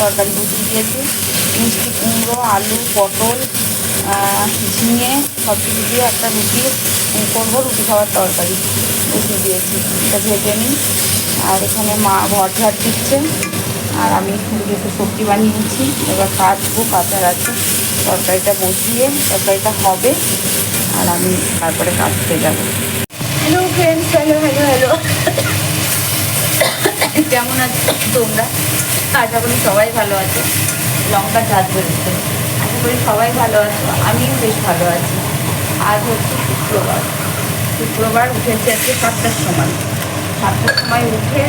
তরকারি বসিয়ে দিয়েছি। মিষ্টি কুমড়ো, আলু, পটল, ঝিঙে সব কিছু দিয়ে একটা রুটি করবো, রুটি খাওয়ার তরকারি বসিয়ে দিয়েছি। এটা ভেজে নিই। আর এখানে মা ঘর ঝাড় দিচ্ছে, আর আমি একটু সবজি বানিয়েছি। এবার কাটবো, কাটার আছে। তরকারিটা বসিয়ে তরকারিটা হবে, আর আমি তারপরে কাটতে যাবো। Hello friends, hello hello hello, কেমন আছো তোমরা? আশা করি সবাই ভালো আছো। লঙ্কা চাঁদ বেরোচ্ছে, আশা করি সবাই ভালো আছো, আমিও বেশ ভালো আছি। আজ হচ্ছে শুক্রবার উঠেছে আজকে 7টার সময়। 7টার সময় উঠে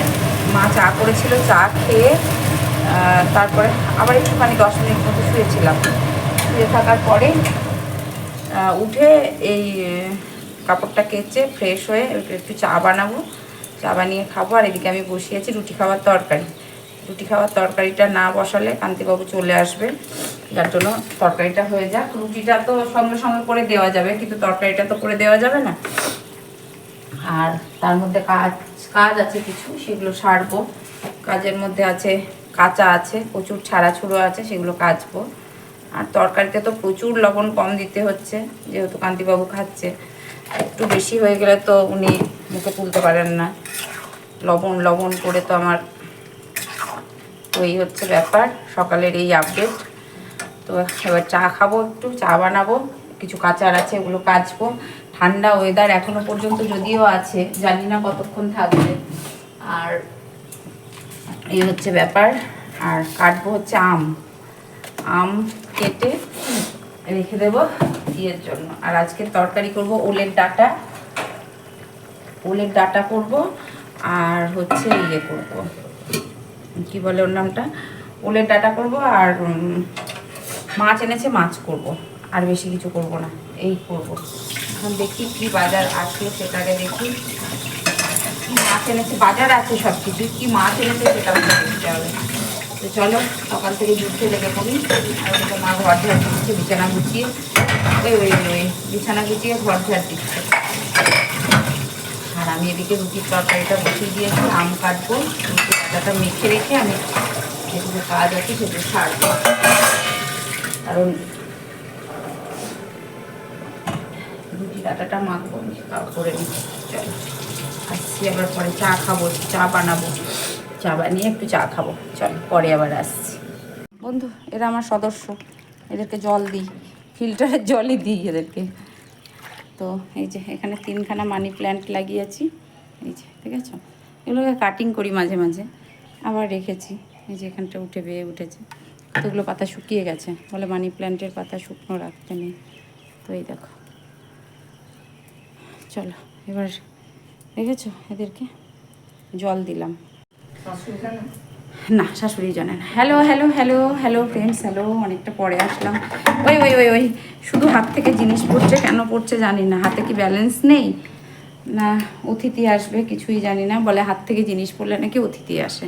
মা চা করেছিল, চা খেয়ে তারপরে আবার একটুখানি 10 মিনিট মতো শুয়েছিলাম। শুয়ে থাকার পরে উঠে এই কাপড়টা কেচে ফ্রেশ হয়ে একটু চা বানাবো, চা বানিয়ে খাবো। আর এদিকে আমি বসিয়েছি রুটি খাওয়ার তরকারি। রুটি খাওয়ার তরকারিটা না বসালে কান্তিবাবু চলে আসবে, যার জন্য তরকারিটা হয়ে যাক। রুটিটা তো সঙ্গে সঙ্গে করে দেওয়া যাবে, কিন্তু তরকারিটা তো করে দেওয়া যাবে না। আর তার মধ্যে কাজ আছে কিছু, সেগুলো সারবো। কাজের মধ্যে আছে কাঁচা আছে, প্রচুর ছাড়াছুড়ো আছে, সেগুলো কাচবো। আর তরকারিতে তো প্রচুর লবণ কম দিতে হচ্ছে, যেহেতু কান্তিবাবু খাচ্ছে। একটু বেশি হয়ে গেলে তো উনি মুখে তুলতে পারেন না। লবণ করে তো আমার, তো এই হচ্ছে ব্যাপার, সকালের এই আপডেট। তো এবার চা খাবো, একটু চা বানাবো, কিছু কাঁচার আছে ওগুলো কাচবো। ঠান্ডা ওয়েদার এখনো পর্যন্ত যদিও আছে, জানি না কতক্ষণ থাকবে। আর এই হচ্ছে ব্যাপার। আর কাটবো হচ্ছে আম কেটে রেখে দেবো ইয়ের জন্য। আর আজকে তরকারি করব ওলের ডাটা করব। আর হচ্ছে ইয়ে করব, কি বলে ওর নামটা, ওলের ডাটা করব। আর মাছ এনেছে, মাছ করব। আর বেশি কিছু করব না, এই করব। এখন দেখি কি বাজার আসলে সেটাকে দেখি। কি মাছ এনেছে, বাজার আছে সব কিছু, কি মাছ এনেছে সেটা দেখতে হবে। তো চলো সকাল থেকে যুদ্ধে লেগে পড়ি। আর ওদিকে মা ঘর ঝাড় দিচ্ছে, বিছানা গুছিয়ে বিছানা গুছিয়ে ঘর ঝাড় দিচ্ছে। আর আমি এদিকে রুটির তরকারিটা বসিয়ে দিয়েছি, আম কাটবো, রুটি কাটাটা মেখে রেখে আমি যেটুকু কাজ আছে সেটুকু সারবো। কারণ রুটি কাটাটা মাখবো, করে নিচ্ছি। চলো আসছি, আবার পরে চা খাবো, চা বানাবো, চা বানিয়ে একটু চা খাবো। চলো পরে আবার আসছি। বন্ধু, এরা আমার সদস্য, এদেরকে জল দিই, ফিল্টারের জলই দিই এদেরকে। তো এই যে এখানে 3খানা মানি প্ল্যান্ট লাগিয়েছি, এই যে ঠিক আছে। এগুলোকে কাটিং করি মাঝে মাঝে, আবার রেখেছি। এই যে এখানটা উঠে বেয়ে উঠেছে, কতগুলো পাতা শুকিয়ে গেছে, বলে মানি প্ল্যান্টের পাতা শুকনো রাখতে নেই। তো এই দেখো, চলো এবার দেখেছো এদেরকে জল দিলাম। না, শাশুড়ি জানেন। Hello hello hello hello friends, hello. অনেকটা পরে আসলাম। ওই শুধু হাত থেকে জিনিস পড়ছে, কেন পড়ছে জানি না। হাতে কি ব্যালেন্স নেই না অতিথি আসবে কিছুই জানি না, বলে হাত থেকে জিনিস পড়লে নাকি অতিথি আসে।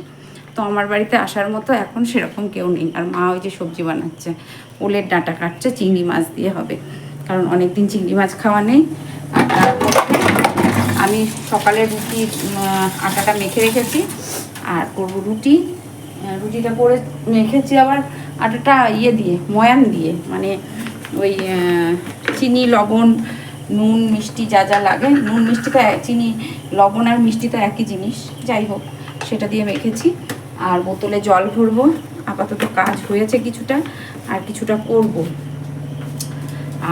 তো আমার বাড়িতে আসার মতো এখন সেরকম কেউ নেই। আর মা ওই যে সবজি বানাচ্ছে, ওলের ডাঁটা কাটছে, চিংড়ি মাছ দিয়ে হবে, কারণ অনেক দিন চিংড়ি মাছ খাওয়া নেই। আর তারপর আমি সকালে আটাটা মেখে রেখেছি, আর করবো রুটিটা করে মেখেছি আবার আটাটা ইয়ে দিয়ে, ময়ান দিয়ে, মানে ওই চিনি, লবণ, নুন, মিষ্টি যা যা লাগে। নুন মিষ্টি তো, চিনি, লবণ আর মিষ্টি তো একই জিনিস, যাই হোক সেটা দিয়ে মেখেছি। আর বোতলে জল ভরবো। আপাতত কাজ হয়েছে কিছুটা, আর কিছুটা করব।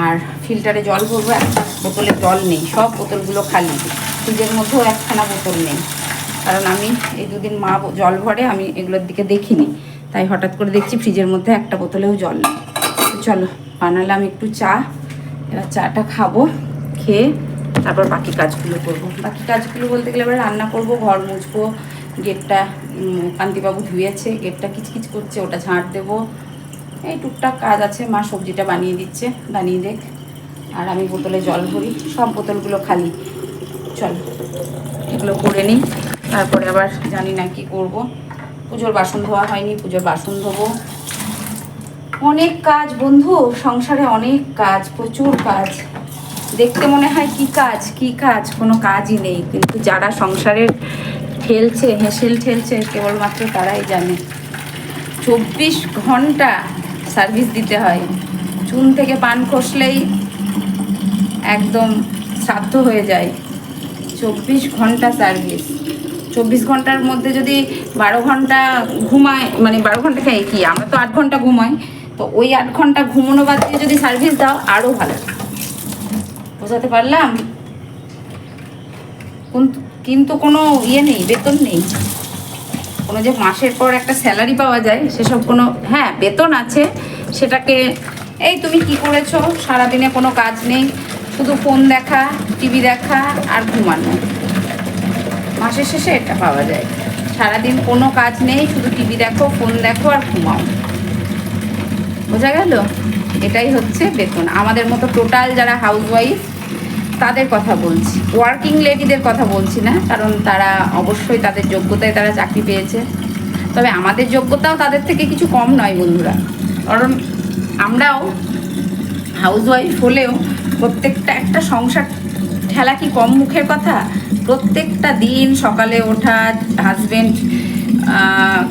আর ফিল্টারে জল ভরবো, একটা বোতলে জল নেই, সব বোতলগুলো খালি। ফ্রিজের মধ্যেও একখানা বোতল নেই, কারণ আমি এই দুদিন মা জল ভরে, আমি এগুলোর দিকে দেখিনি, তাই হঠাৎ করে দেখছি ফ্রিজের মধ্যে একটা বোতলেও জল নেই। চলো বানালাম একটু চা, এবার চাটা খাবো, খেয়ে তারপর বাকি কাজগুলো করব। বাকি কাজগুলো বলতে গেলে এবার রান্না করব, ঘর মুছবো, গেটটা কান্তিবাবু ধুয়েছে, গেটটা কিচকিচ করছে, ওটা ঝাঁট দেবো। এই টুকটাক কাজ আছে, মা সবজিটা বানিয়ে দিচ্ছে, বানিয়ে দেখ। আর আমি বোতলে জল ভরি, সব বোতলগুলো খালি। চলো এগুলো করে নিই, তারপরে আবার জানি না কি করব। পুজোর বাসন ধোয়া হয়নি, পুজোর বাসন ধোবো। অনেক কাজ বন্ধু, সংসারে অনেক কাজ, প্রচুর কাজ। দেখতে মনে হয় কি কাজ, কোনো কাজই নেই, কিন্তু যারা সংসারের হেসেল ঠেলছে কেবলমাত্র তারাই জানে। 24 ঘন্টা সার্ভিস দিতে হয়। চুন থেকে পান খসলেই একদম শ্রাদ্ধ হয়ে যায়। 24 ঘন্টা সার্ভিস। 24 ঘন্টার মধ্যে যদি 12 ঘন্টা ঘুমায়, মানে 12 ঘন্টা খেয়ে কি, আমরা তো 8 ঘন্টা ঘুমাই, তো ওই 8 ঘন্টা ঘুমানো বাদ দিয়ে যদি সার্ভিস দাও আরও ভালো। বোঝাতে পারলাম? কিন্তু কোনো ইয়ে নেই, বেতন নেই, কোনো যে মাসের পর একটা স্যালারি পাওয়া যায় সেসব কোনো, হ্যাঁ বেতন আছে, সেটাকে এই তুমি কি করেছো, সারাদিনে কোনো কাজ নেই, শুধু ফোন দেখা, টিভি দেখা আর ঘুমানো, মাসের শেষে এটা পাওয়া যায়। সারাদিন কোনো কাজ নেই, শুধু টিভি দেখো, ফোন দেখো আর ঘুমাও। বোঝা গেল? এটাই হচ্ছে বেতন। আমাদের মতো টোটাল যারা হাউসওয়াইফ তাদের কথা বলছি, ওয়ার্কিং লেডিদের কথা বলছি না, কারণ তারা অবশ্যই তাদের যোগ্যতায় তারা চাকরি পেয়েছে। তবে আমাদের যোগ্যতাও তাদের থেকে কিছু কম নয় বন্ধুরা, কারণ আমরাও হাউসওয়াইফ হলেও প্রত্যেকটা একটা সংসার ঠেলা কি কম মুখের কথা? প্রত্যেকটা দিন সকালে ওঠা, হাজব্যান্ড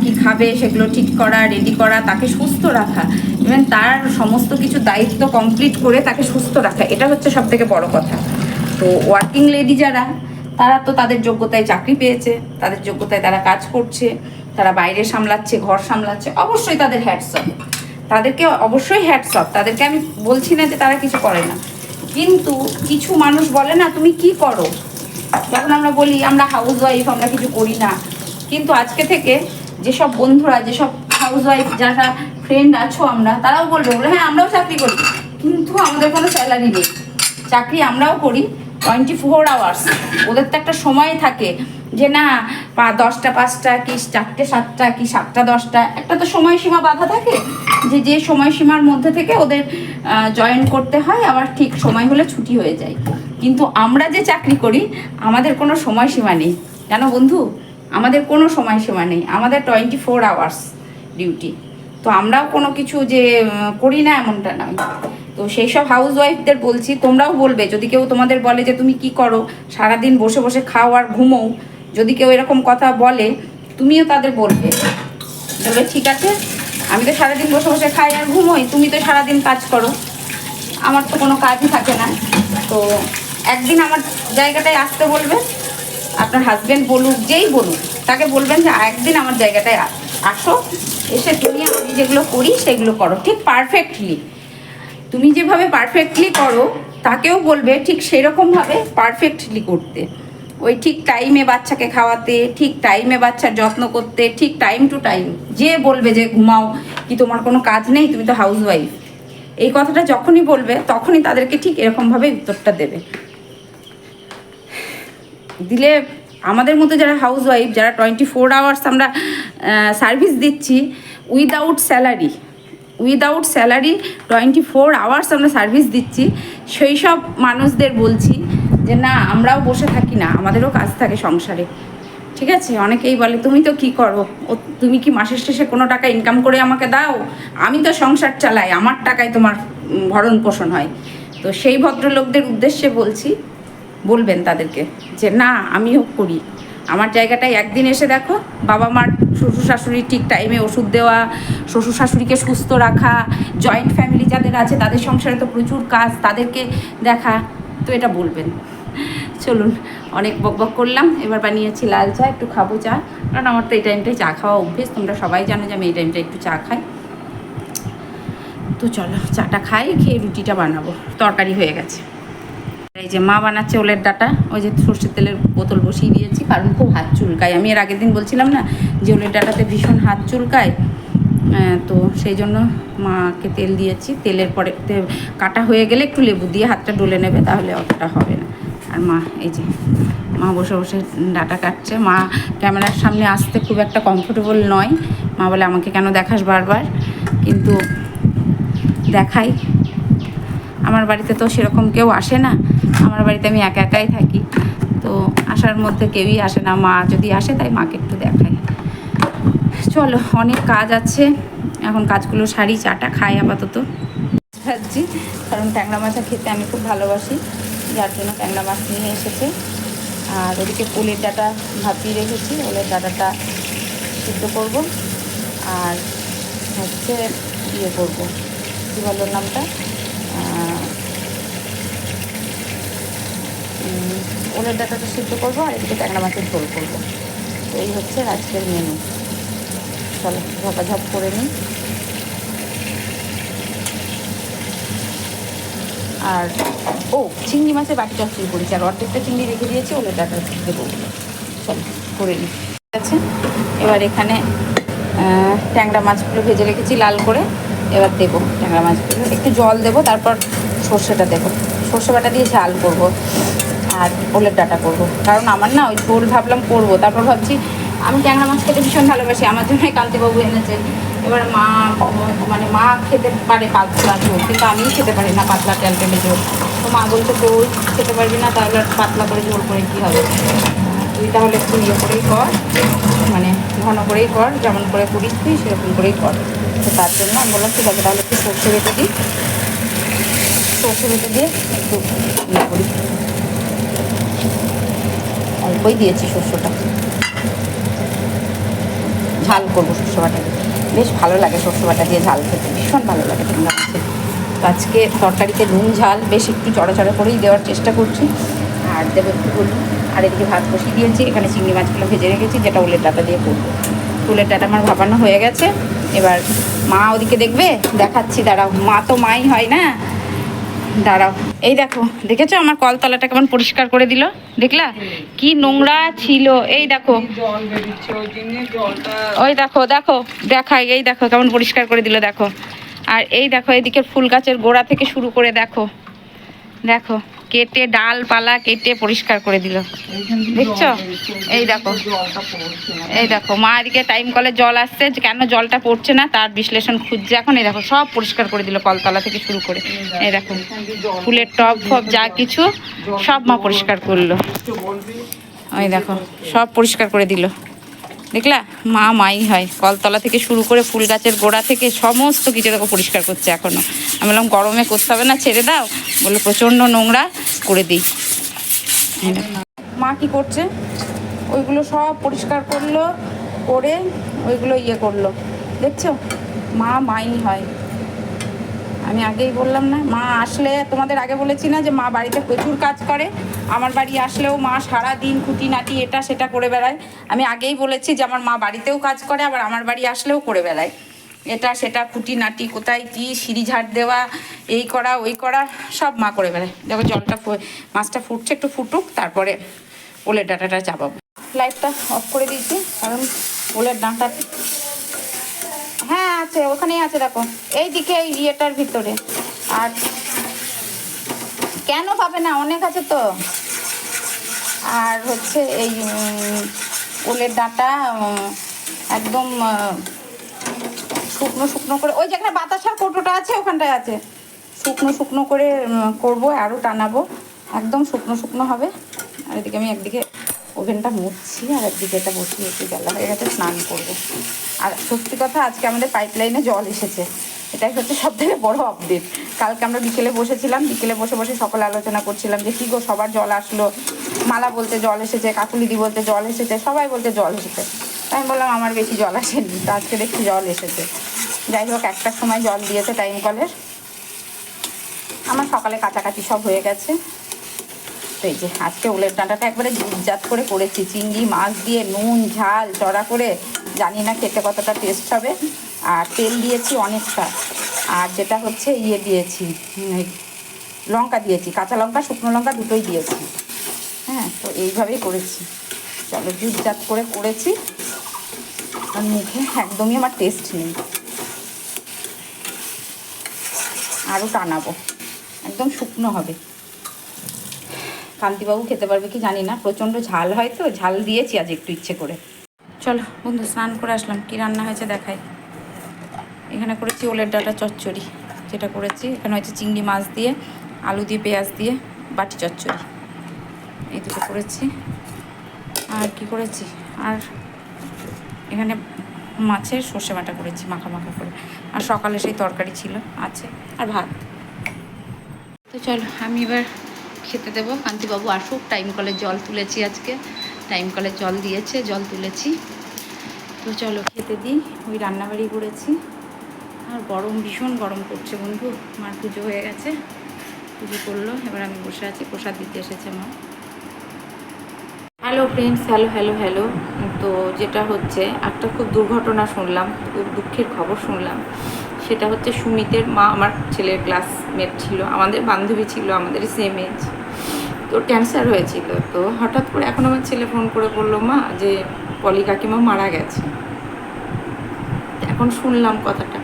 কি খাবে সেগুলো ঠিক করা, রেডি করা, তাকে সুস্থ রাখা, ইভেন তার সমস্ত কিছু দায়িত্ব কমপ্লিট করে তাকে সুস্থ রাখা, এটা হচ্ছে সব থেকে বড় কথা। তো ওয়ার্কিং লেডি যারা, তারা তো তাদের যোগ্যতায় চাকরি পেয়েছে, তাদের যোগ্যতায় তারা কাজ করছে, তারা বাইরে সামলাচ্ছে, ঘর সামলাচ্ছে, অবশ্যই তাদের হ্যাটস অফ, তাদেরকে অবশ্যই হ্যাটস অফ, তাদেরকে আমি বলছি না যে তারা কিছু করে না। কিন্তু কিছু মানুষ বলে না তুমি কি করো, যখন আমরা বলি আমরা হাউসওয়াইফ, আমরা কিছু করি না, কিন্তু আজকে থেকে যেসব বন্ধুরা, যেসব হাউসওয়াইফ যারা ফ্রেন্ড আছো আমরা, তারাও বলবে হ্যাঁ আমরাও চাকরি করি, কিন্তু আমাদের কোনো স্যালারি নেই। চাকরি আমরাও করি 24 আওয়ার্স, ওদের তো একটা সময় থাকে যে না 10টা 5টা কি 4টে 7টা কি 7টা 10টা, একটা তো সময়সীমা বাধা থাকে যে যে সময়সীমার মধ্যে থেকে ওদের জয়েন করতে হয়, আবার ঠিক সময় হলে ছুটি হয়ে যায়। কিন্তু আমরা যে চাকরি করি আমাদের কোনো সময়সীমা নেই, জানো বন্ধু, আমাদের কোনো সময়সীমা নেই, আমাদের 24 আওয়ার্স ডিউটি। তো আমরাও কোনো কিছু যে করি না এমনটা নয়। তো সেই সব হাউসওয়াইফদের বলছি, তোমরাও বলবে যদি কেউ তোমাদের বলে যে তুমি কি করো, সারাদিন বসে বসে খাও আর ঘুমো, যদি কেউ এরকম কথা বলে তুমিও তাদের বলবে ঠিক আছে আমি তো সারাদিন বসে বসে খাই আর ঘুমোই, তুমি তো সারাদিন কাজ করো, আমার তো কোনো কাজই থাকে না। তো একদিন আমার জায়গাটায় আসতে বলবে, আপনার হাজব্যান্ড বলুক, যেই বলুক, তাকে বলবেন যে একদিন আমার জায়গাটায় আসো, এসে তুমি আমি যেগুলো করি সেগুলো করো ঠিক পারফেক্টলি। তুমি যেভাবে পারফেক্টলি করো তাকেও বলবে ঠিক সেরকমভাবে পারফেক্টলি করতে, ওই ঠিক টাইমে বাচ্চাকে খাওয়াতে, ঠিক টাইমে বাচ্চার যত্ন করতে, ঠিক টাইম টু টাইম। যে বলবে যে ঘুমাও, কি তোমার কোনো কাজ নেই, তুমি তো হাউসওয়াইফ, এই কথাটা যখনই বলবে তখনই তাদেরকে ঠিক এরকমভাবে উত্তরটা দেবে। দিলে আমাদের মতো যারা হাউসওয়াইফ, যারা 24 আওয়ার্স আমরা সার্ভিস দিচ্ছি উইদাউট স্যালারি 24 আওয়ার্স আমরা সার্ভিস দিচ্ছি, সেই সব মানুষদের বলছি যে না আমরাও বসে থাকি না, আমাদেরও কাজ থাকে সংসারে, ঠিক আছে? অনেকেই বলে তুমি তো কি করো, তুমি কি মাসের শেষে কোনো টাকা ইনকাম করে আমাকে দাও, আমি তো সংসার চালাই, আমার টাকায় তোমার ভরণ পোষণ হয়। তো সেই ভদ্রলোকদের উদ্দেশ্যে বলছি, বলবেন তাদেরকে যে না আমিও করি, আমার জায়গাটায় একদিন এসে দেখো, বাবা মার, শ্বশুর শাশুড়ি ঠিক টাইমে ওষুধ দেওয়া, শ্বশুর শাশুড়িকে সুস্থ রাখা, জয়েন্ট ফ্যামিলি যাদের আছে তাদের সংসারে তো প্রচুর কাজ, তাদেরকে দেখা, তো এটা বলবেন। চলুন অনেক বকবক করলাম, এবার বানিয়েছি লাল চা, একটু খাবো চা, কারণ আমার তো এই টাইমটায় চা খাওয়া অভ্যেস, তোমরা সবাই জানো যে আমি এই টাইমটায় একটু চা খাই। তো চলো চাটা খাই, খেয়ে রুটিটা বানাবো, তরকারি হয়ে গেছে। এই যে মা বানাচ্ছে ওলের ডাঁটা, ওই যে সর্ষের তেলের বোতল বসিয়ে দিয়েছি, কারণ খুব হাত চুলকায়, আমি এর আগের দিন বলছিলাম না যে ওলের ডাঁটাতে ভীষণ হাত চুলকায়, তো সেই জন্য মাকে তেল দিয়েছি, তেলের পরে কাটা হয়ে গেলে একটু লেবু দিয়ে হাতটা ডলে নেবে, তাহলে অতটা হবে না। আর মা এই যে মা বসে বসে ডাঁটা কাটছে, মা ক্যামেরার সামনে আসতে খুব একটা কমফোর্টেবল নয়, মা বলে আমাকে কেন দেখাস বারবার, কিন্তু দেখাই, আমার বাড়িতে তো সেরকম কেউ আসে না, আমার বাড়িতে আমি একা একাই থাকি, তো আসার মধ্যে কেউই আসে না, মা যদি আসে তাই মাকে একটু দেখাই। চলো অনেক কাজ আছে, এখন কাজগুলো সারি, চাটা খাই আপাতত ভাবছি, কারণ ট্যাংরা মাছটা খেতে আমি খুব ভালোবাসি, যার জন্য ট্যাংরা মাছ নিয়ে এসেছে। আর ওদিকে ওলের ডাঁটা ভাপিয়ে রেখেছি, ওলের ডাঁটাটা সিদ্ধ করব, আর হচ্ছে ইয়ে করবো, কী বলো নামটা, ওলের ডাঁটাটা সিদ্ধ করবো আর এদিকে ট্যাংরা মাছের ঝোল করবো। তো এই হচ্ছে আজকের মেনু। চলো ঝপাঝপ করে নিই। আর ও চিংড়ি মাছের বাটি চচ্চড়ি করেছি, আর অর্ধেকটা চিংড়ি রেখে দিয়েছি, ওলের ডাঁটা দেবো। চলো করে নিই। ঠিক আছে, এবার এখানে ট্যাংরা মাছগুলো ভেজে রেখেছি লাল করে, এবার দেবো ট্যাংরা মাছগুলো, একটু জল দেবো, তারপর সর্ষেটা দেবো, সর্ষে বাটা দিয়ে ঝাল করবো আর ওলের ডাঁটা করবো। কারণ আমার না ওই ঝোল ভাবলাম করবো, তারপর ভাবছি আমি ট্যাংরা মাছ খেতে ভীষণ ভালোবাসি, আমার জন্যই কান্তিবাবু এনেছেন। এবার মা খেতে পারে পাতলা ঝোল, কিন্তু আমিই খেতে পারি না পাতলা ট্যালটেলে ঝোল। তো মা বলছে তোর খেতে পারবি না, তাহলে পাতলা করে ঝোল করে কী হবে, তুই তাহলে একটু ইয়ে করেই কর, মানে ঘন করেই কর, যেমন করে করিস তুই সেরকম করেই কর। তো তার জন্য আমি বললাম ঠিক আছে, তাহলে একটু সর্ষে বেটে দিই, সর্ষে বেটে দিয়ে একটু ইয়ে করি, অল্পই দিয়েছি শস্যটা, ঝাল করবো শস্য বাটা দিয়ে, বেশ ভালো লাগে শস্য বাটা দিয়ে ঝাল খেতে, ভীষণ ভালো লাগে ট্যাংরা মাছের। তো আজকে তরকারিতে নুন ঝাল বেশ একটু চড়া চড়া করেই দেওয়ার চেষ্টা করছি, আর দেবো একটু হলুদ। আর এদিকে ভাত বসিয়ে দিয়েছি, এখানে চিংড়ি মাছগুলো ভেজে রেখেছি, যেটা ওলের ডাঁটা দিয়ে করবো। ওলের ডাঁটা আমার ভাপানো হয়ে গেছে, এবার মা ওদিকে দেখবে, দেখাচ্ছি দাঁড়াও, মা তো মাই হয় না, দাঁড়াও। এই দেখো, দেখেছো আমার কলতলাটা কেমন পরিষ্কার করে দিল, দেখলা কি নোংরা ছিল, এই দেখো ওই দেখো দেখো দেখাই, এই দেখো কেমন পরিষ্কার করে দিল দেখো। আর এই দেখো এদিকে ফুল গাছের গোড়া থেকে শুরু করে দেখো, দেখো কেটে ডালপালা কেটে পরিষ্কার করে দিল, দেখছো? এই দেখো, এই দেখো মা এদিকে টাইম কলে জল আসছে, কেন জলটা পড়ছে না তার বিশ্লেষণ খুঁজছে এখন। এই দেখো সব পরিষ্কার করে দিল, কলতলা থেকে শুরু করে, এই দেখো ফুলের টব ফব যা কিছু সব মা পরিষ্কার করলো, ওই দেখো সব পরিষ্কার করে দিল, দেখলা মা মাই হয়, কলতলা থেকে শুরু করে ফুল গাছের গোড়া থেকে সমস্ত কিছু দেখো পরিষ্কার করছে এখনো। আমি বললাম গরমে করতে হবে না, ছেড়ে দাও, বলে প্রচণ্ড নোংরা করে দিই। মা কি করছে, ওইগুলো সব পরিষ্কার করলো, করে ওইগুলো ইয়ে করলো, দেখছো মা মাই হয়। আমি আগেই বললাম না, মা আসলে তোমাদের আগে বলেছি না যে মা বাড়িতে প্রচুর কাজ করে, আমার বাড়ি আসলেও মা সারা দিন খুঁটিনাটি এটা সেটা করে বেড়ায়। আমি আগেই বলেছি যে আমার মা বাড়িতেও কাজ করে, আবার আমার বাড়ি আসলেও করে বেড়ায় এটা সেটা খুঁটিনাটি, কোথায় কি সিঁড়ি ঝাড় দেওয়া, এই করা ওই করা সব মা করে বেড়ায়। দেখো জলটা মাছটা ফুটছে, একটু ফুটুক, তারপরে ওলের ডাঁটাটা চাপাবো। লাইটটা অফ করে দিয়েছি কারণ ওলের ডাঁটা, হ্যাঁ আছে ওখানেই আছে দেখো, এইদিকে এই ইয়েটার ভিতরে। আর কেন পাবে না, অনেক আছে তো। আর হচ্ছে এই ওলের ডাঁটা একদম শুকনো শুকনো করে, ওই যেখানে বাতাসার কৌটোটা আছে ওখানটায় আছে, শুকনো শুকনো করে করবো, আরও টানাবো, একদম শুকনো শুকনো হবে। আর এদিকে আমি একদিকে ওভেনটা মুছছি, আর একদিকে এটা বসিয়েছি, বেলা হয়ে গেছে, স্নান করবো। আর সত্যি কথা আজকে আমাদের পাইপলাইনে জল এসেছে, এটাই হচ্ছে সব থেকে বড় আপডেট। কালকে আমরা বিকেলে বসেছিলাম, বিকেলে বসে বসে সকলে আলোচনা করছিলাম যে কী গো সবার জল আসলো, মালা বলতে জল এসেছে, কাকুলিদি বলতে জল এসেছে, সবাই বলতে জল এসেছে। তাই আমি বললাম আমার বেশি জল আসেনি, তো আজকে দেখছি জল এসেছে। যাই হোক, একটার সময় জল দিয়েছে টাইম কলের, আমার সকালে কাছাকাছি সব হয়ে গেছে। তো এই যে আজকে ওলের ডাঁটাটা একবারে ঝুটঝাট করে করেছি, চিংড়ি মাছ দিয়ে নুন ঝাল চড়া করে, জানি না খেতে কতটা টেস্ট হবে। আর তেল দিয়েছি অনেকটা, আর যেটা হচ্ছে ইয়ে দিয়েছি, লঙ্কা দিয়েছি, কাঁচা লঙ্কা শুকনো লঙ্কা দুটোই দিয়েছি। হ্যাঁ, তো এইভাবেই করেছি, চলো ঝুটঝাট করে করেছি, আর মুখে একদমই আমার টেস্ট নেই, আরও টানাবো, একদম শুকনো হবে। কান্তিবাবু খেতে পারবে কি জানি না, প্রচণ্ড ঝাল হয় তো, ঝাল দিয়েছি আজ একটু ইচ্ছে করে। চলো বন্ধু, স্নান করে আসলাম, কি রান্না হয়েছে দেখাই। এখানে করেছি ওলের ডাঁটা চচ্চড়ি, যেটা করেছি এখানে হয়েছে চিংড়ি মাছ দিয়ে আলু দিয়ে পেঁয়াজ দিয়ে বাটি চচ্চড়ি, এই দুটো করেছি। আর কি করেছি, আর এখানে মাছের সর্ষে বাটা করেছি মাখা মাখা করে, আর সকালে সেই তরকারি ছিল আছে, আর ভাত। তো চলো আমি এবার খেতে দেবো, কান্তিবাবু আসুক। টাইম কলের জল তুলেছি আজকে, টাইম কলের জল দিয়েছে, জল তুলেছি। তো চলো খেতে দিই, ওই রান্নাবাড়ি করেছি, আর গরম, ভীষণ গরম করছে বন্ধু। মার পুজো হয়ে গেছে, পুজো করলো, এবার আমি বসে আছি, প্রসাদ দিতে এসেছে মা। Hello friends, hello hello hello. তো যেটা হচ্ছে, একটা খুব দুর্ঘটনা শুনলাম, খুব দুঃখের খবর শুনলাম। সেটা হচ্ছে সুমিতের মা আমার ছেলের ক্লাসমেট ছিল, আমাদের বান্ধবী ছিল, আমাদের সেম এজ। তো ক্যান্সার হয়েছিল। তো হঠাৎ করে এখন আমার ছেলে ফোন করে বললো, মা যে পলি কাকিমা মারা গেছে। এখন শুনলাম কথাটা,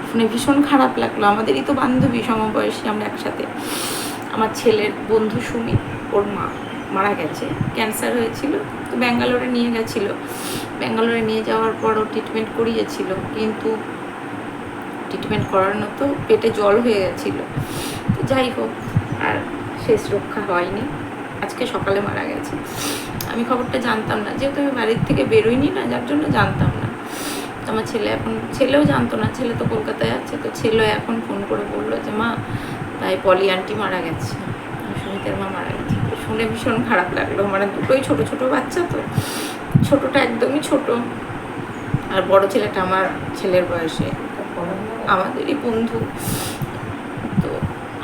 শুনে ভীষণ খারাপ লাগলো। আমাদেরই তো বান্ধবী, সমবয়সী, আমরা একসাথে। আমার ছেলের বন্ধু সুমিত, ওর মা মারা গেছে, ক্যান্সার হয়েছিল। তো ব্যাঙ্গালোরে নিয়ে গেছিলো, ব্যাঙ্গালোরে নিয়ে যাওয়ার পর ও ট্রিটমেন্ট করিয়েছিল, কিন্তু ট্রিটমেন্ট করানো তো পেটে জল হয়ে গেছিলো। তো যাই হোক, আর শেষ রক্ষা হয়নি, আজকে সকালে মারা গেছে। আমি খবরটা জানতাম না, যেহেতু আমি বাড়ির থেকে বেরোইনি না, যার জন্য জানতাম না। আমার ছেলে এখন, ছেলেও জানতো না, ছেলে তো কলকাতায় আছে। তো ছেলে এখন ফোন করে বললো যে মা তাই পলি আন্টি মারা গেছে, সুমিতের মা মারা গেছে। তো শুনে ভীষণ খারাপ লাগলো। মানে দুটোই ছোট ছোট বাচ্চা, তো ছোটটা একদমই ছোট, আর বড় ছেলেটা আমার ছেলের বয়সে, আমাদেরই বন্ধু। তো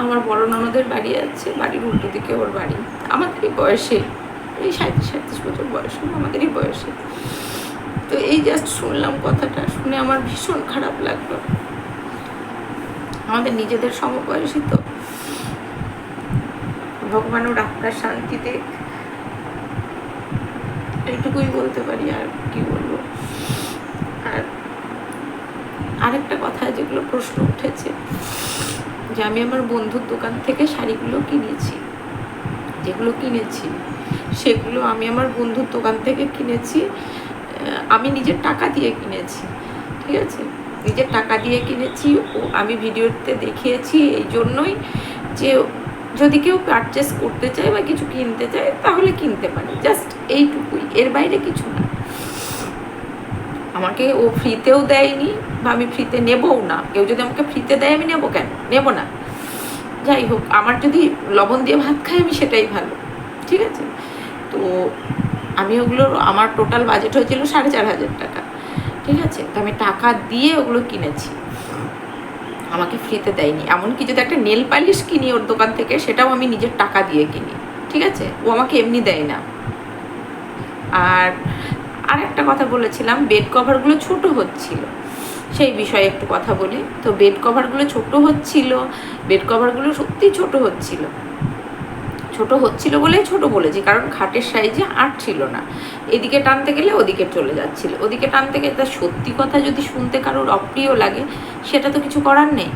আমার বড় ননদের বাড়ি আছে, বাড়ির উল্টো দিকে ওর বাড়ি, আমাদেরই বয়সে, এই 37 বছর বয়স, আমাদেরই বয়সে। তো এই জাস্ট শুনলাম কথাটা, শুনে আমার ভীষণ খারাপ লাগলো। আমাদের নিজেদের সমবয়সী, তো ভগবান ওর আত্মার শান্তি দেখ, এইটুকুই বলতে পারি, আর কি বলবো। আর আরেকটা কথা, যেগুলো প্রশ্ন উঠেছে, যে আমি আমার বন্ধুর দোকান থেকে শাড়িগুলো কিনেছি, যেগুলো কিনেছি সেগুলো আমি আমার বন্ধুর দোকান থেকে কিনেছি, আমি নিজের টাকা দিয়ে কিনেছি, ঠিক আছে, নিজের টাকা দিয়ে কিনেছি। ও আমি ভিডিওতে দেখিয়েছি এই জন্যই, যে যদি কেউ পারচেস করতে চায় বা কিছু কিনতে চায় তাহলে কিনতে পারে, জাস্ট এইটুকুই, এর বাইরে কিছু না। আমাকে ও ফ্রিতেও দেয়নি, বা আমি ফ্রিতে নেবও না। কেউ যদি আমাকে ফ্রিতে দেয় আমি নেবো কেন, নেবো না। যাই হোক, আমার যদি লবণ দিয়ে ভাত খাই আমি সেটাই ভালো, ঠিক আছে। তো আমি ওগুলো, আমার টোটাল বাজেট হয়েছিল 4,500 টাকা, ঠিক আছে। তো আমি টাকা দিয়ে ওগুলো কিনেছি, আমাকে ফ্রিতে দেয়নি। এমনকি যদি একটা নেল পালিশ কিনি ওর দোকান থেকে, সেটাও আমি নিজের টাকা দিয়ে কিনি, ঠিক আছে, ও আমাকে এমনি দেয় না। আর একটা কথা বলেছিলাম, বেড কভারগুলো ছোট হচ্ছিল, সেই বিষয়ে একটু কথা বলি। তো বেড কভারগুলো ছোট হচ্ছিল, বেড কভারগুলো সত্যি ছোট হচ্ছিল, ছোট হচ্ছিল বলেই ছোট বলেছি, কারণ খাটের সাইজে আটছিল না, এদিকে টানতে গেলে ওদিকে চলে যাচ্ছিল, ওদিকে টানতে গেলে। তার সত্যি কথা যদি শুনতে কারোর অপ্রিয় লাগে, সেটা তো কিছু করার নেই।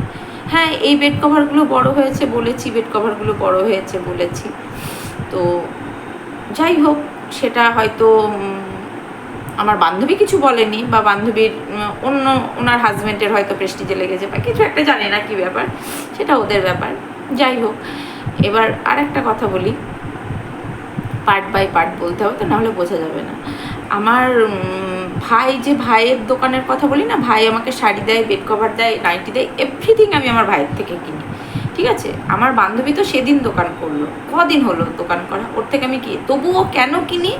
হ্যাঁ, এই বেড কভারগুলো বড় হয়েছে বলেছি, বেড কভারগুলো বড় হয়েছে বলেছি। তো যাই হোক, সেটা হয়তো আমার বান্ধবী কিছু বলেনি, বা বান্ধবীর অন্য ওনার হাজব্যান্ডের হয়তো প্রেস্টিজে লেগেছে, বা কিছু একটা, জানি না কি ব্যাপার, সেটা ওদের ব্যাপার। যাই হোক, এবার আর একটা কথা বলি, পার্ট বাই পার্ট বলতে হবে, তো নাহলে বোঝা যাবে না। আমার ভাই, যে ভাইয়ের দোকানের কথা বলি না, ভাই আমাকে শাড়ি দেয়, বেড কভার দেয়, নাইটি দেয়, এভরিথিং আমি আমার ভাইয়ের থেকে কিনি, ঠিক আছে। আমার বান্ধবী তো সেদিন দোকান করলো, কদিন হলো দোকান করা, ওর থেকে আমি কি, তবুও কেন কিনি,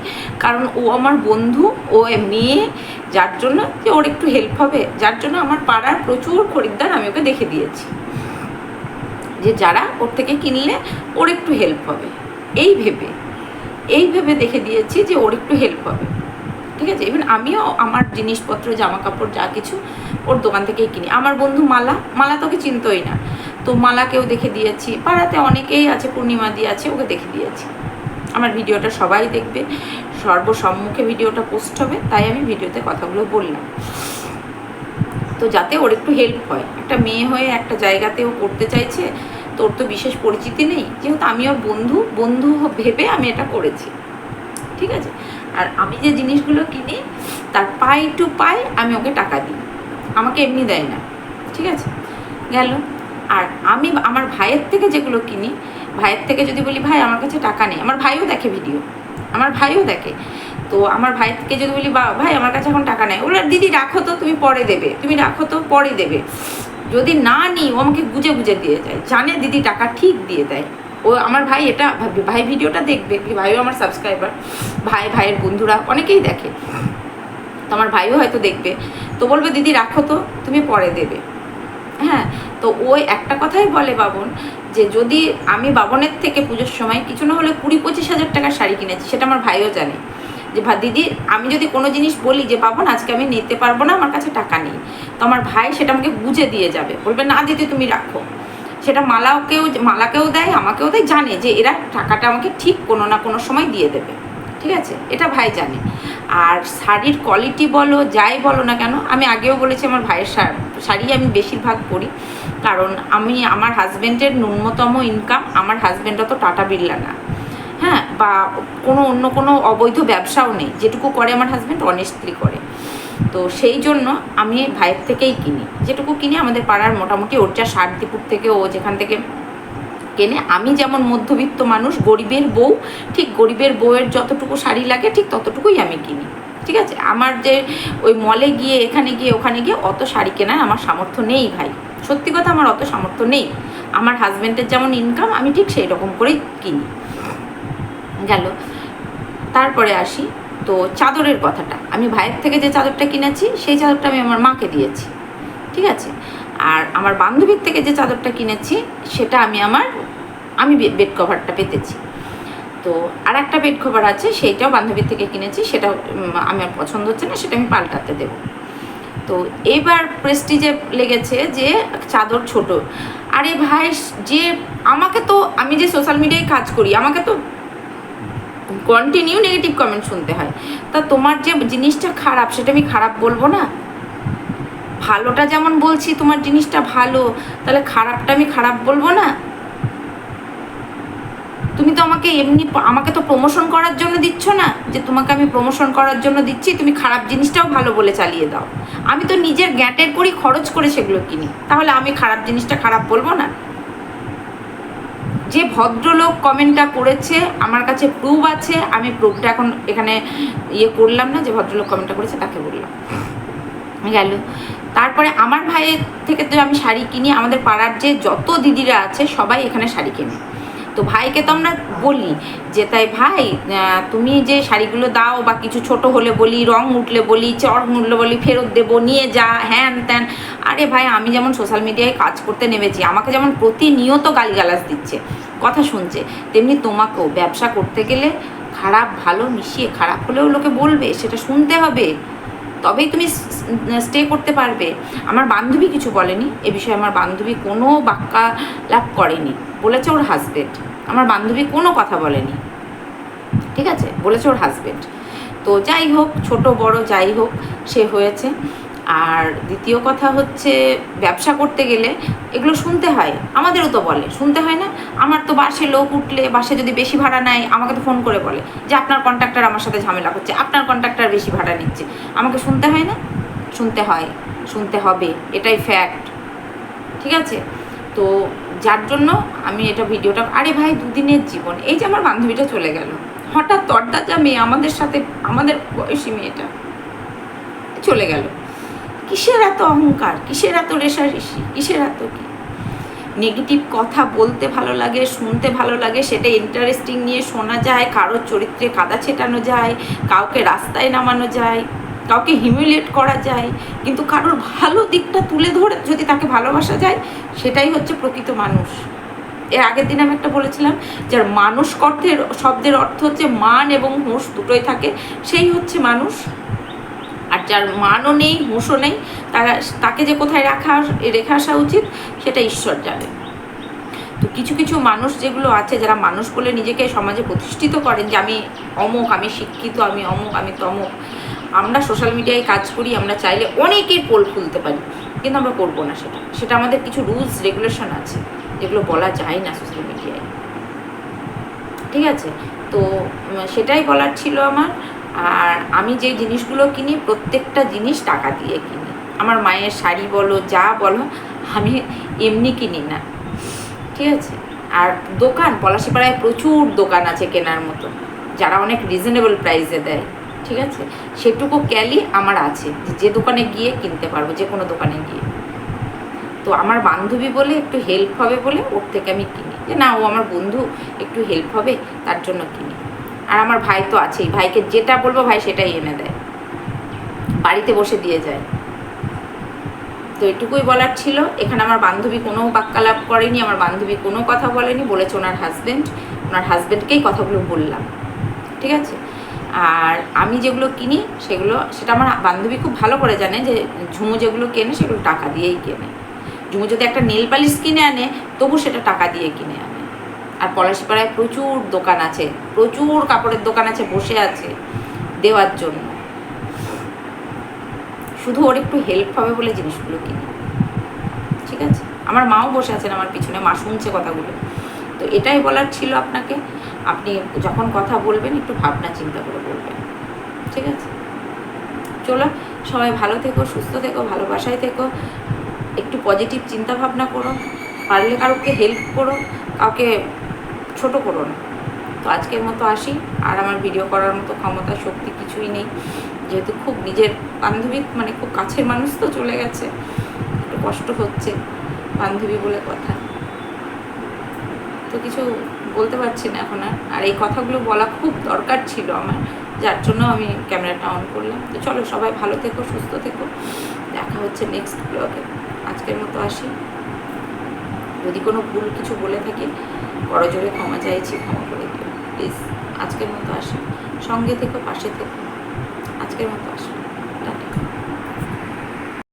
কারণ ও আমার বন্ধু, ও মেয়ে, যার জন্য যে ওর একটু হেল্প হবে, যার জন্য আমার পাড়ার প্রচুর খরিদ্দার আমি ওকে দেখে দিয়েছি, যে যারা ওর থেকে কিনলে ওর একটু হেল্প হবে, এই ভেবে দেখে দিয়েছি যে ওর একটু হেল্প হবে, ঠিক আছে। ইভেন আমিও আমার জিনিসপত্র, জামা কাপড় যা কিছু ওর দোকান থেকেই কিনি। আমার বন্ধু মালা তোকে চিনতোই না, তো মালাকেও দেখে দিয়েছি, পাড়াতে অনেকেই আছে, পূর্ণিমাদি আছে, ওকে দেখে দিয়েছি। আমার ভিডিওটা সবাই দেখবে, সর্বসম্মুখে ভিডিওটা পোস্ট হবে, তাই আমি ভিডিওতে কথাগুলো বললাম, তো যাতে ওর একটু হেল্প হয়। একটা মেয়ে হয়ে একটা জায়গাতেও করতে চাইছে, তোর তো বিশেষ পরিচিতি নেই, যেহেতু আমি ওর বন্ধু ভেবে আমি এটা করেছি, ঠিক আছে। আর আমি যে জিনিসগুলো কিনি তার পাই টু পাই আমি ওকে টাকা দিই, আমাকে এমনি দেয় না, ঠিক আছে, গেল। আর আমি আমার ভাইয়ের থেকে যেগুলো কিনি, ভাইয়ের থেকে যদি বলি ভাই আমার কাছে টাকা নেই, আমার ভাইও দেখে ভিডিও, আমার ভাইও দেখে, তো আমার ভাইকে যদি বলি ভাই আমার কাছে এখন টাকা নেই, ওরা দিদি রাখো তো, তুমি পরে দেবে, তুমি রাখো তো পরে দেবে, যদি না নিই ও আমাকে গুজে গুজে দিয়ে যায়, জানে দিদি টাকা ঠিক দিয়ে দেয়। ও আমার ভাই এটা ভাববে, ভাই ভিডিওটা দেখবে, ভাইও আমার সাবস্ক্রাইবার, ভাইয়ের বন্ধুরা অনেকেই দেখে, তো আমার ভাইও হয়তো দেখবে, তো বলবে দিদি রাখো তো, তুমি পরে দেবে, হ্যাঁ, তো ওই একটা কথাই বলে বাবন, যে যদি আমি বাবনের থেকে পুজোর সময় কিছু না হলে 20-25 হাজার টাকার শাড়ি কিনেছি, সেটা আমার ভাইও জানে, যে দিদি আমি যদি কোনো জিনিস বলি যে বাবন আজকে আমি নিতে পারবো না, আমার কাছে টাকা নেই, তো আমার ভাই সেটা আমাকে বুঝে দিয়ে যাবে, বলবে না দিদি তুমি রাখো। সেটা মালাকেও দেয়, আমাকেও দেয়, জানে যে এরা টাকাটা আমাকে ঠিক কোনো না কোনো সময় দিয়ে দেবে, ঠিক আছে, এটা ভাই জানে। আর শাড়ির কোয়ালিটি বলো যাই বলো না কেন, আমি আগেও বলেছি আমার ভাইয়ের শাড়ি আমি বেশিরভাগ পরি, কারণ আমার হাজব্যান্ডের ন্যূনতম ইনকাম, আমার হাজব্যান্ড অত টাটা বিড়লা না, হ্যাঁ, বা অন্য কোনো অবৈধ ব্যবসাও নেই, যেটুকু করে আমার হাজব্যান্ড অনেস্টলি করে। তো সেই জন্য আমি ভাইয়ের থেকেই কিনি, যেটুকু কিনি আমাদের পাড়ার মোটামুটি ওর যা শারদিপুর থেকে ও যেখান থেকে কেনে, আমি যেমন মধ্যবিত্ত মানুষ, গরিবের বউ, ঠিক গরিবের বউয়ের যতটুকু শাড়ি লাগে ঠিক ততটুকুই আমি কিনি, ঠিক আছে। আমার যে ওই মলে গিয়ে এখানে গিয়ে ওখানে গিয়ে অত শাড়ি কেনার আমার সামর্থ্য নেই ভাই, সত্যি কথা আমার অত সামর্থ্য নেই। আমার হাজব্যান্ডের যেমন ইনকাম আমি ঠিক সেই রকম করেই কিনি। গেল, তারপরে আসি তো চাদরের কথাটা, আমি ভাইয়ের থেকে যে চাদরটা কিনেছি সেই চাদরটা আমি আমার মাকে দিয়েছি, ঠিক আছে। আর আমার বান্ধবীর থেকে যে চাদরটা কিনেছি সেটা আমি বেড কভারটা পেতেছি। তো আর একটা বেড কভার আছে, সেইটাও বান্ধবীর থেকে কিনেছি, সেটা আমার পছন্দ হচ্ছে না, সেটা আমি পাল্টাতে দেবো। তো এবার প্রেস্টিজে লেগেছে যে চাদর ছোট। আরে ভাই, যে আমাকে তো, আমি যে সোশ্যাল মিডিয়ায় কাজ করি, আমাকে তো কন্টিনিউ নেগেটিভ কমেন্ট শুনতে হয়। তা তোমার যে জিনিসটা খারাপ সেটা আমি খারাপ বলবো না? ভালোটা যেমন বলছি তোমার জিনিসটা ভালো, তাহলে খারাপটা আমি খারাপ বলবো না? তুমি তো আমাকে তো প্রমোশন করার জন্য দিচ্ছ না, যে তোমাকে আমি প্রমোশন করার জন্য দিচ্ছি তুমি খারাপ জিনিসটাও ভালো বলে চালিয়ে দাও। আমি তো নিজের গ্যাটের করি, খরচ করে সেগুলো কিনি, তাহলে আমি খারাপ জিনিসটা খারাপ বলবো না? যে ভদ্রলোক কমেন্টটা করেছে আমার কাছে প্রুফ আছে, আমি প্রুফটা এখন এখানে করলাম না, যে ভদ্রলোক কমেন্টটা করেছে তাকে বললাম, গেল। তারপরে আমার ভাইয়ের থেকে তো আমি শাড়ি কিনি, আমাদের পাড়ার যে যত দিদিরা আছে সবাই এখানে শাড়ি কেনে। তো ভাইকে তো আমরা বলি যে তাই ভাই তুমি যে শাড়িগুলো দাও, বা কিছু ছোট হলে বলি, রং উঠলে বলি, চড় উঠলে বলি ফেরত দেবো, নিয়ে যা, হ্যান ত্যান। আরে ভাই, আমি যেমন সোশ্যাল মিডিয়ায় কাজ করতে নেমেছি, আমাকে যেমন প্রতিনিয়ত গালিগালাজ দিচ্ছে, কথা শুনছে, তেমনি তোমাকেও ব্যবসা করতে গেলে খারাপ ভালো মিশিয়ে, খারাপ হলেও লোকে বলবে, সেটা শুনতে হবে, তবেই তুমি স্টে করতে পারবে। আমার বান্ধবী কিছু বলেনি এ বিষয়ে, আমার বান্ধবী কোনো বাক্যালাপ করেনি, বলেছে ওর হাজবেন্ড, আমার বান্ধবী কোনো কথা বলেনি, ঠিক আছে, বলেছে ওর হাজবেন্ড। তো যাই হোক, ছোট বড় যাই হোক, সে হয়েছে। আর দ্বিতীয় কথা হচ্ছে, ব্যবসা করতে গেলে এগুলো শুনতে হয়, আমাদেরও তো বলে, শুনতে হয় না? আমার তো বাসে লোক উঠলে, বাসে যদি বেশি ভাড়া নেয় আমাকে তো ফোন করে বলে যে আপনার কন্ট্রাক্টর আমার সাথে ঝামেলা করছে, আপনার কন্ট্রাক্টর বেশি ভাড়া নিচ্ছে, আমাকে শুনতে হয় না? শুনতে হয়, শুনতে হবে, এটাই ফ্যাক্ট, ঠিক আছে। তো যার জন্য আমি এটা ভিডিওটা, আরে ভাই দুদিনের জীবন, এই যে আমার বান্ধবীটা চলে গেল হঠাৎ, তরতাজা মেয়ে, আমাদের সাথে, আমাদের বয়সী মেয়েটা চলে গেল, কিসের এত অহংকার, কিসের এত রেষারেষি, কিসের এত কি? নেগেটিভ কথা বলতে ভালো লাগে, শুনতে ভালো লাগে, সেটা ইন্টারেস্টিং নিয়ে শোনা যায়, কারোর চরিত্রে কাদা ছেটানো যায়, কাউকে রাস্তায় নামানো যায়, কাউকে হিমিউলেট করা যায়, কিন্তু কারোর ভালো দিকটা তুলে ধরে যদি তাকে ভালোবাসা যায়, সেটাই হচ্ছে প্রকৃত মানুষ। এর আগের দিন আমি একটা বলেছিলাম, যার মানুষ শব্দের অর্থ হচ্ছে মান এবং হুঁশ দুটোই থাকে, সেই হচ্ছে মানুষ। আর যার মানও নেই, হুঁশও নেই, তাকে যে কোথায় রেখে আসা উচিত সেটা ঈশ্বর জানে। তো কিছু কিছু মানুষ যেগুলো আছে, যারা মানুষ বলে নিজেকে সমাজে প্রতিষ্ঠিত করেন, যে আমি অমুক, আমি শিক্ষিত, আমি অমুক, আমি তমুক, আমরা সোশ্যাল মিডিয়ায় কাজ করি, আমরা চাইলে অনেকের পোল খুলতে পারি, কিন্তু আমরা করবো না সেটা আমাদের কিছু রুলস রেগুলেশন আছে, যেগুলো বলা যায় না সোশ্যাল মিডিয়ায়, ঠিক আছে। তো সেটাই বলার ছিল আমার। আর আমি যে জিনিসগুলো কিনি, প্রত্যেকটা জিনিস টাকা দিয়ে কিনি। আমার মায়ের শাড়ি বলো, যা বলো, আমি এমনি কিনি না, ঠিক আছে। আর দোকান, পলাশিপাড়ায় প্রচুর দোকান আছে কেনার মতো, যারা অনেক রিজনেবল প্রাইসে দেয়, ঠিক আছে। সেটুকু ক্যালি আমার আছে, যে দোকানে গিয়ে কিনতে পারবো, যে কোনো দোকানে গিয়ে। তো আমার বান্ধবী বলে একটু হেল্প হবে বলে ওর থেকে আমি কিনি, যে না ও আমার বন্ধু, একটু হেল্প হবে তার জন্য কিনি। আর আমার ভাই তো আছেই, ভাইকে যেটা বলবো ভাই সেটাই এনে দেয়, বাড়িতে বসে দিয়ে যায়। তো এটুকুই বলার ছিল। এখানে আমার বান্ধবী কোনো বাক্যালাপ করেনি, আমার বান্ধবী কোনো কথা বলেনি, বলেছে ওনার হাজব্যান্ডকেই কথাগুলো বললাম, ঠিক আছে। আর আমি যেগুলো কিনি সেটা আমার বান্ধবী খুব ভালো করে জানে যে ঝুমু যেগুলো কেনে সেগুলো টাকা দিয়েই কেনে। ঝুমু যদি একটা নেল পালিশ কিনে আনে তবু সেটা টাকা দিয়ে কিনে আনে। আর পলাশিপাড়ায় প্রচুর দোকান আছে, প্রচুর কাপড়ের দোকান আছে, বসে আছে দেওয়ার জন্য, শুধু ওর একটু হেল্প হবে বলে জিনিসগুলো কিনি, ঠিক আছে। আমার মাও বসে আছেন আমার পিছনে, মা শুনছে কথাগুলো। তো এটাই বলার ছিল আপনাকে, আপনি যখন কথা বলবেন একটু ভাবনা চিন্তা করে বলবেন, ঠিক আছে। চলো, সবাই ভালো থেকো, সুস্থ থেকো, ভালোবাসায় থেকো, একটু পজিটিভ চিন্তা ভাবনা করো, পারলে কাউকে হেল্প করো, কাউকে ছোট করো না। তো আজকের মতো আসি। আর আমার ভিডিও করার মতো ক্ষমতা শক্তি কিছুই নেই, যেহেতু খুব নিজের বান্ধবী, মানে খুব কাছের মানুষ তো চলে গেছে, একটু কষ্ট হচ্ছে, বান্ধবী বলে কথা, তো কিছু বলতে পারছি না এখন। আর এই কথাগুলো বলা খুব দরকার ছিল আমার, যার জন্য আমি ক্যামেরাটা অন করলাম। তো চলো, সবাই ভালো থেকো, সুস্থ থেকো, দেখা হচ্ছে নেক্সট ব্লগে। আজকের মতো আসি। যদি কোনো ভুল কিছু বলে থাকি করজোরে ক্ষমা চাইছি, ক্ষমা করে দিও প্লিজ। আজকের মতো আসি, সঙ্গে থেকো, পাশে থেকো। আজকের মতো আসি।